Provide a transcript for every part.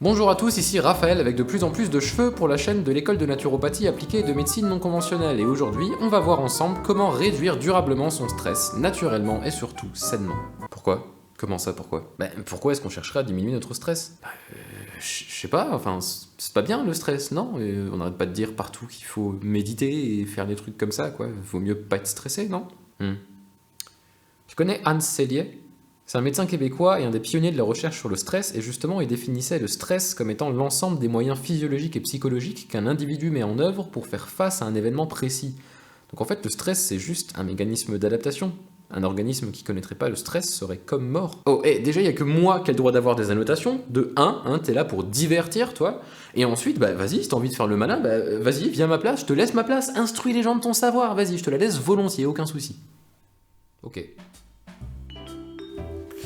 Bonjour à tous, ici Raphaël avec de plus en plus de cheveux pour la chaîne de l'école de naturopathie appliquée et de médecine non conventionnelle, et aujourd'hui on va voir ensemble comment réduire durablement son stress, naturellement et surtout sainement. Pourquoi? Comment ça, pourquoi? Pourquoi est-ce qu'on chercherait à diminuer notre stress? Je sais pas, enfin c'est pas bien le stress, non? On n'arrête pas de dire partout qu'il faut méditer et faire des trucs comme ça, quoi. Vaut mieux pas être stressé, non? Tu connais Hans Selye? C'est un médecin québécois et un des pionniers de la recherche sur le stress, et justement il définissait le stress comme étant l'ensemble des moyens physiologiques et psychologiques qu'un individu met en œuvre pour faire face à un événement précis. Donc en fait le stress c'est juste un mécanisme d'adaptation. Un organisme qui connaîtrait pas le stress serait comme mort. Oh, et déjà il y a que moi qui ai le droit d'avoir des annotations. De 1, t'es là pour divertir toi, et ensuite vas-y, si t'as envie de faire le malin, vas-y, viens à ma place, je te laisse ma place, instruis les gens de ton savoir, vas-y, je te la laisse volontiers, aucun souci. Ok.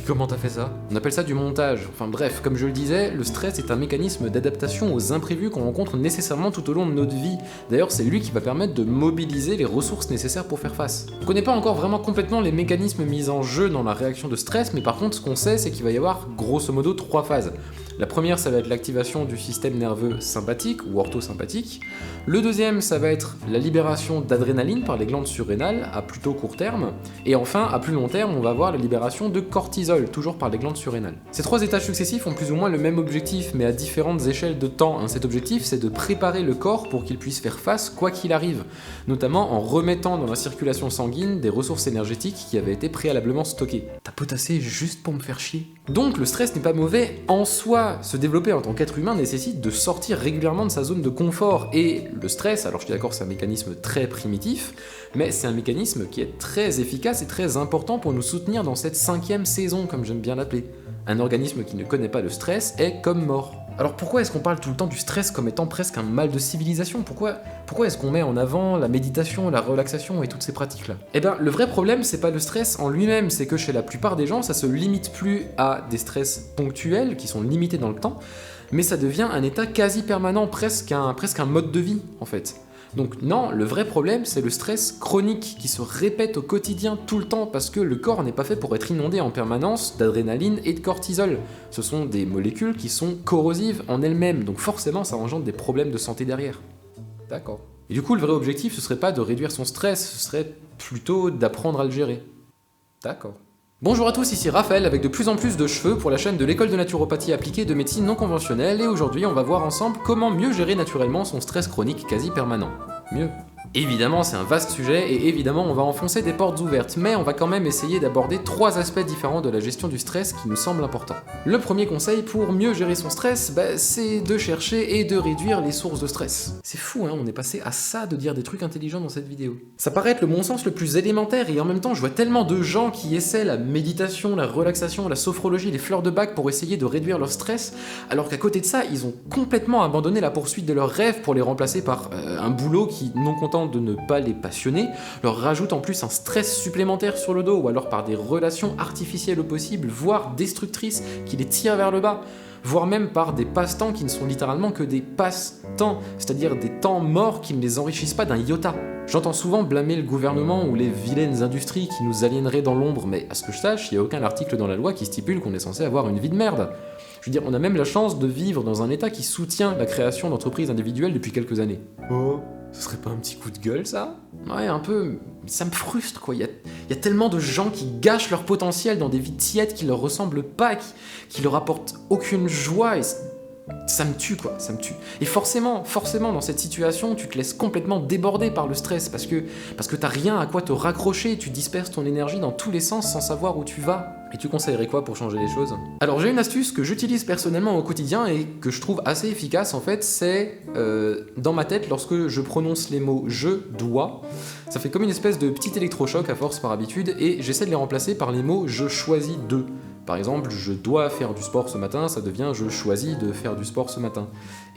Comment t'as fait ça? On appelle ça du montage. Enfin bref, comme je le disais, le stress est un mécanisme d'adaptation aux imprévus qu'on rencontre nécessairement tout au long de notre vie. D'ailleurs, c'est lui qui va permettre de mobiliser les ressources nécessaires pour faire face. On connaît pas encore vraiment complètement les mécanismes mis en jeu dans la réaction de stress, mais par contre, ce qu'on sait, c'est qu'il va y avoir grosso modo 3 phases. La première, ça va être l'activation du système nerveux sympathique ou orthosympathique. Le deuxième, ça va être la libération d'adrénaline par les glandes surrénales à plutôt court terme. Et enfin, à plus long terme, on va avoir la libération de cortisol, toujours par les glandes surrénales. Ces 3 étages successifs ont plus ou moins le même objectif, mais à différentes échelles de temps. Cet objectif, c'est de préparer le corps pour qu'il puisse faire face quoi qu'il arrive, notamment en remettant dans la circulation sanguine des ressources énergétiques qui avaient été préalablement stockées. T'as potassé juste pour me faire chier. Donc le stress n'est pas mauvais en soi. Se développer en tant qu'être humain nécessite de sortir régulièrement de sa zone de confort, et le stress, alors je suis d'accord, c'est un mécanisme très primitif, mais c'est un mécanisme qui est très efficace et très important pour nous soutenir dans cette 5e saison, comme j'aime bien l'appeler. Un organisme qui ne connaît pas le stress est comme mort. Alors pourquoi est-ce qu'on parle tout le temps du stress comme étant presque un mal de civilisation? Pourquoi est-ce qu'on met en avant la méditation, la relaxation et toutes ces pratiques-là? Eh bien, le vrai problème, c'est pas le stress en lui-même, c'est que chez la plupart des gens, ça se limite plus à des stress ponctuels qui sont limités dans le temps, mais ça devient un état quasi permanent, presque un mode de vie, en fait. Donc non, le vrai problème, c'est le stress chronique qui se répète au quotidien tout le temps, parce que le corps n'est pas fait pour être inondé en permanence d'adrénaline et de cortisol. Ce sont des molécules qui sont corrosives en elles-mêmes, donc forcément ça engendre des problèmes de santé derrière. D'accord. Et du coup, le vrai objectif, ce serait pas de réduire son stress, ce serait plutôt d'apprendre à le gérer. D'accord. Bonjour à tous, ici Raphaël avec de plus en plus de cheveux pour la chaîne de l'école de naturopathie appliquée et de médecine non conventionnelle, et aujourd'hui on va voir ensemble comment mieux gérer naturellement son stress chronique quasi permanent. Mieux. Évidemment, c'est un vaste sujet et évidemment, on va enfoncer des portes ouvertes, mais on va quand même essayer d'aborder 3 aspects différents de la gestion du stress qui nous semblent importants. Le premier conseil pour mieux gérer son stress, c'est de chercher et de réduire les sources de stress. C'est fou, hein, on est passé à ça de dire des trucs intelligents dans cette vidéo. Ça paraît être le bon sens le plus élémentaire, et en même temps, je vois tellement de gens qui essaient la méditation, la relaxation, la sophrologie, les fleurs de bac pour essayer de réduire leur stress, alors qu'à côté de ça, ils ont complètement abandonné la poursuite de leurs rêves pour les remplacer par un boulot qui, non content de ne pas les passionner, leur rajoute en plus un stress supplémentaire sur le dos, ou alors par des relations artificielles au possible, voire destructrices, qui les tirent vers le bas, voire même par des passe-temps qui ne sont littéralement que des passe-temps, c'est-à-dire des temps morts qui ne les enrichissent pas d'un iota. J'entends souvent blâmer le gouvernement ou les vilaines industries qui nous aliéneraient dans l'ombre, mais à ce que je sache, il n'y a aucun article dans la loi qui stipule qu'on est censé avoir une vie de merde. Je veux dire, on a même la chance de vivre dans un état qui soutient la création d'entreprises individuelles depuis quelques années. Oh, ce serait pas un petit coup de gueule, ça? Ouais, un peu. Ça me frustre, quoi. Il y a tellement de gens qui gâchent leur potentiel dans des vies tièdes qui leur ressemblent pas, qui leur apportent aucune joie, et ça me tue, quoi, ça me tue. Et forcément, dans cette situation, tu te laisses complètement déborder par le stress, parce que t'as rien à quoi te raccrocher, tu disperses ton énergie dans tous les sens sans savoir où tu vas. Et tu conseillerais quoi pour changer les choses? Alors j'ai une astuce que j'utilise personnellement au quotidien et que je trouve assez efficace en fait, c'est dans ma tête, lorsque je prononce les mots « je dois », ça fait comme une espèce de petit électrochoc à force par habitude, et j'essaie de les remplacer par les mots « je choisis de ». Par exemple, je dois faire du sport ce matin, ça devient je choisis de faire du sport ce matin.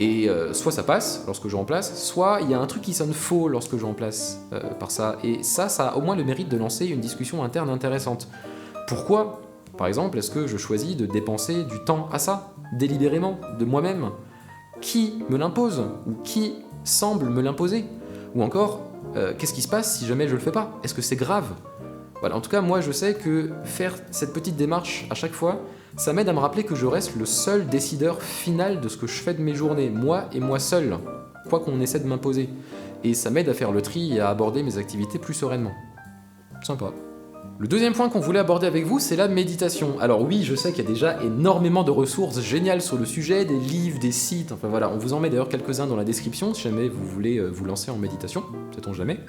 Et soit ça passe lorsque je remplace, soit il y a un truc qui sonne faux lorsque je remplace par ça. Et ça a au moins le mérite de lancer une discussion interne intéressante. Pourquoi, par exemple, est-ce que je choisis de dépenser du temps à ça, délibérément, de moi-même? Qui me l'impose? Ou qui semble me l'imposer? Ou encore, qu'est-ce qui se passe si jamais je le fais pas? Est-ce que c'est grave? Voilà, en tout cas, moi je sais que faire cette petite démarche à chaque fois, Ça m'aide à me rappeler que je reste le seul décideur final de ce que je fais de mes journées, moi et moi seul, quoi qu'on essaie de m'imposer. Et ça m'aide à faire le tri et à aborder mes activités plus sereinement. Sympa. Le deuxième point qu'on voulait aborder avec vous, c'est la méditation. Alors oui, je sais qu'il y a déjà énormément de ressources géniales sur le sujet, des livres, des sites, enfin voilà, on vous en met d'ailleurs quelques-uns dans la description si jamais vous voulez vous lancer en méditation, sait-on jamais.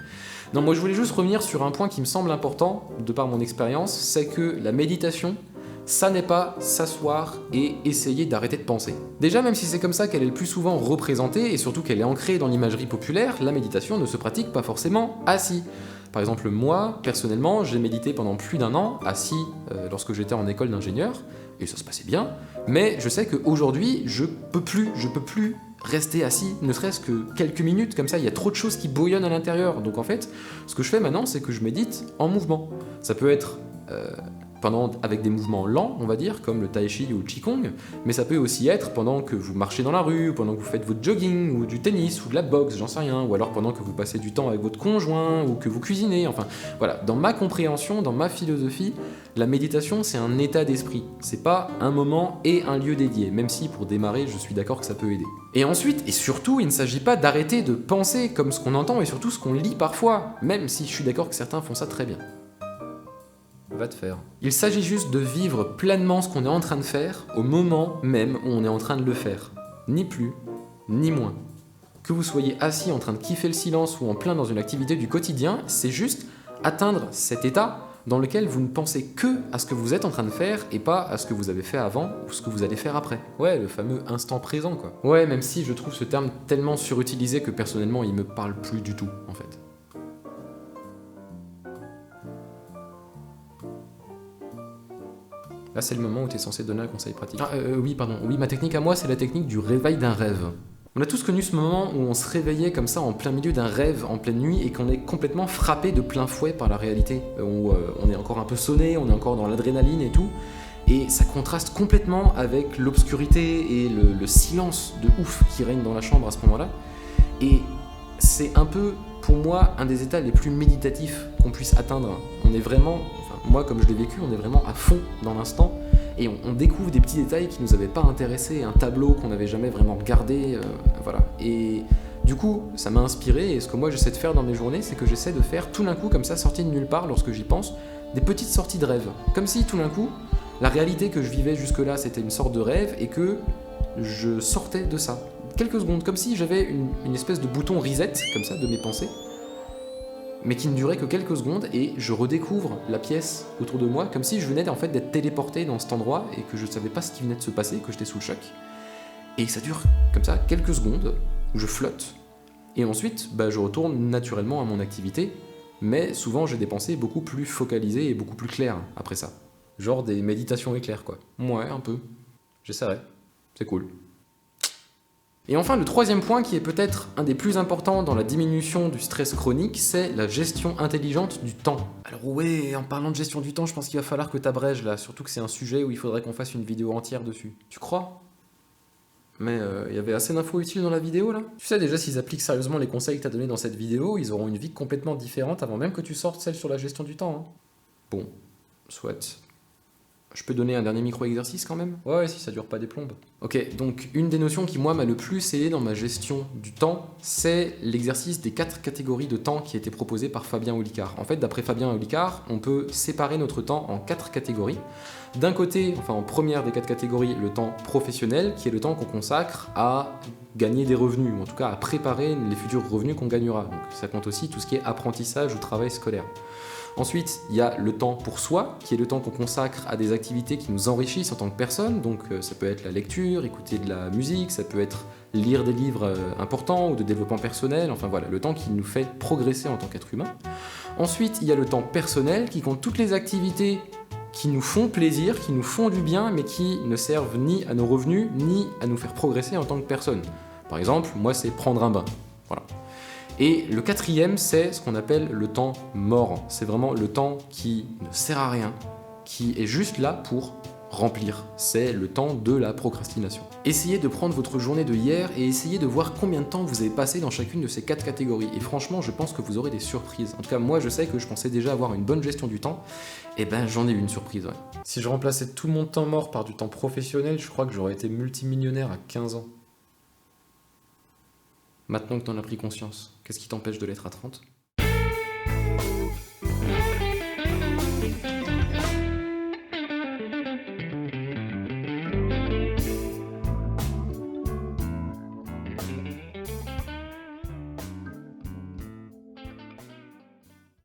Non, moi je voulais juste revenir sur un point qui me semble important, de par mon expérience, c'est que la méditation, ça n'est pas s'asseoir et essayer d'arrêter de penser. Déjà, même si c'est comme ça qu'elle est le plus souvent représentée, et surtout qu'elle est ancrée dans l'imagerie populaire, la méditation ne se pratique pas forcément assis. Par exemple, moi, personnellement, j'ai médité pendant plus d'1 an, assis lorsque j'étais en école d'ingénieur, et ça se passait bien, mais je sais qu'aujourd'hui, je peux plus rester assis, ne serait-ce que quelques minutes, comme ça, il y a trop de choses qui bouillonnent à l'intérieur. Donc en fait, ce que je fais maintenant, c'est que je médite en mouvement. Ça peut être avec des mouvements lents, on va dire, comme le tai chi ou le qigong, mais ça peut aussi être pendant que vous marchez dans la rue, ou pendant que vous faites votre jogging, ou du tennis, ou de la boxe, j'en sais rien, ou alors pendant que vous passez du temps avec votre conjoint, ou que vous cuisinez, enfin, voilà. Dans ma compréhension, dans ma philosophie, la méditation, c'est un état d'esprit. C'est pas un moment et un lieu dédié, même si, pour démarrer, je suis d'accord que ça peut aider. Et ensuite, et surtout, il ne s'agit pas d'arrêter de penser comme ce qu'on entend, et surtout ce qu'on lit parfois, même si je suis d'accord que certains font ça très bien. Va te faire. Il s'agit juste de vivre pleinement ce qu'on est en train de faire au moment même où on est en train de le faire. Ni plus, ni moins. Que vous soyez assis en train de kiffer le silence ou en plein dans une activité du quotidien, c'est juste atteindre cet état dans lequel vous ne pensez que à ce que vous êtes en train de faire et pas à ce que vous avez fait avant ou ce que vous allez faire après. Ouais, le fameux instant présent quoi. Ouais, même si je trouve ce terme tellement surutilisé que personnellement il me parle plus du tout en fait. Là, c'est le moment où tu es censé donner un conseil pratique. Oui, ma technique à moi, c'est la technique du réveil d'un rêve. On a tous connu ce moment où on se réveillait comme ça en plein milieu d'un rêve en pleine nuit et qu'on est complètement frappé de plein fouet par la réalité. Où on est encore un peu sonné, on est encore dans l'adrénaline et tout. Et ça contraste complètement avec l'obscurité et le silence de ouf qui règne dans la chambre à ce moment-là. Et c'est un peu, pour moi, un des états les plus méditatifs qu'on puisse atteindre. On est vraiment... Moi, comme je l'ai vécu, on est vraiment à fond dans l'instant et on découvre des petits détails qui nous avaient pas intéressés, un tableau qu'on n'avait jamais vraiment regardé, voilà. Et du coup, ça m'a inspiré et ce que moi j'essaie de faire dans mes journées, c'est que j'essaie de faire tout d'un coup, comme ça, sorti de nulle part, lorsque j'y pense, des petites sorties de rêve. Comme si tout d'un coup, la réalité que je vivais jusque-là, c'était une sorte de rêve et que je sortais de ça. Quelques secondes, comme si j'avais une espèce de bouton reset, comme ça, de mes pensées, mais qui ne durait que quelques secondes et je redécouvre la pièce autour de moi comme si je venais en fait d'être téléporté dans cet endroit et que je ne savais pas ce qui venait de se passer, que j'étais sous le choc. Et ça dure comme ça quelques secondes où je flotte et ensuite je retourne naturellement à mon activité, mais souvent j'ai des pensées beaucoup plus focalisées et beaucoup plus claires après ça. Genre des méditations éclairs quoi. Ouais, un peu. J'essaierai. C'est cool. Et enfin, le troisième point, qui est peut-être un des plus importants dans la diminution du stress chronique, c'est la gestion intelligente du temps. Alors ouais, en parlant de gestion du temps, je pense qu'il va falloir que t'abrèges là, surtout que c'est un sujet où il faudrait qu'on fasse une vidéo entière dessus. Tu crois ? Mais il y avait assez d'infos utiles dans la vidéo là. Tu sais déjà s'ils appliquent sérieusement les conseils que t'as donnés dans cette vidéo, ils auront une vie complètement différente avant même que tu sortes celle sur la gestion du temps. Hein. Bon, soit. Je peux donner un dernier micro-exercice quand même ? Ouais, si ça dure pas des plombes. Ok, donc une des notions qui moi m'a le plus aidé dans ma gestion du temps, c'est l'exercice des 4 catégories de temps qui a été proposé par Fabien Olicard. En fait, d'après Fabien Olicard, on peut séparer notre temps en 4 catégories. D'un côté, enfin en première des 4 catégories, le temps professionnel, qui est le temps qu'on consacre à gagner des revenus, ou en tout cas à préparer les futurs revenus qu'on gagnera. Donc ça compte aussi tout ce qui est apprentissage ou travail scolaire. Ensuite, il y a le temps pour soi, qui est le temps qu'on consacre à des activités qui nous enrichissent en tant que personne. Donc ça peut être la lecture, écouter de la musique, ça peut être lire des livres importants ou de développement personnel, enfin voilà, le temps qui nous fait progresser en tant qu'être humain. Ensuite, il y a le temps personnel, qui compte toutes les activités qui nous font plaisir, qui nous font du bien, mais qui ne servent ni à nos revenus, ni à nous faire progresser en tant que personne. Par exemple, moi c'est prendre un bain. Voilà. Et le 4e, c'est ce qu'on appelle le temps mort. C'est vraiment le temps qui ne sert à rien, qui est juste là pour Remplir, c'est le temps de la procrastination. Essayez de prendre votre journée de hier et essayez de voir combien de temps vous avez passé dans chacune de ces 4 catégories. Et franchement, je pense que vous aurez des surprises. En tout cas, moi, je sais que je pensais déjà avoir une bonne gestion du temps. Et ben, j'en ai eu une surprise, ouais. Si je remplaçais tout mon temps mort par du temps professionnel, je crois que j'aurais été multimillionnaire à 15 ans. Maintenant que t'en as pris conscience, qu'est-ce qui t'empêche de l'être à 30 ?